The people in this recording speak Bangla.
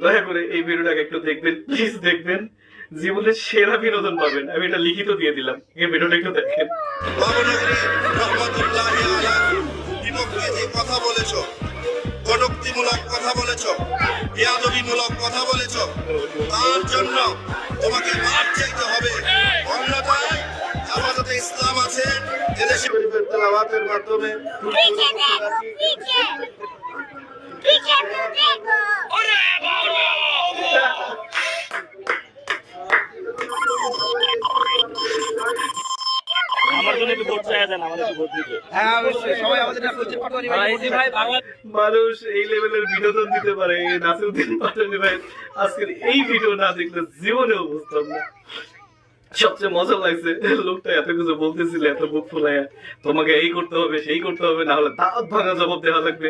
দয়া করে এই ভিডিওটাকে একটু দেখবেন, প্লিজ দেখবেন, জীবনের সেরা বিনোদন পাবেন। আমি এটা লিখিত দিয়ে দিলাম, এই ভিডিওটা একটু দেখেন। কথা বলেছ, কটূক্তিমূলক কথা বলেছ, বেয়াদবিমূলক কথা বলেছ, তার জন্য তোমাকে মাপ চাইতে হবে। অন্যথায় হেফাজতে ইসলাম আছে এদেশে তেলাওয়াতের মাধ্যমে মানুষ এই লেভেলের বিনোদন দিতে পারে, নাসিরউদ্দিন পাটোয়ারি ভাই আজকের এই ভিডিও না দেখলে জীবনেও বুঝতাম না। সবচেয়ে মজা লাগছে লোকটা এত কিছু বলতেছিল, এত বুক ফুলাইয়া, তোমাকে এই করতে হবে সেই করতে হবে, না হলে দাঁত ভাঙা জবাব দেওয়া লাগবে।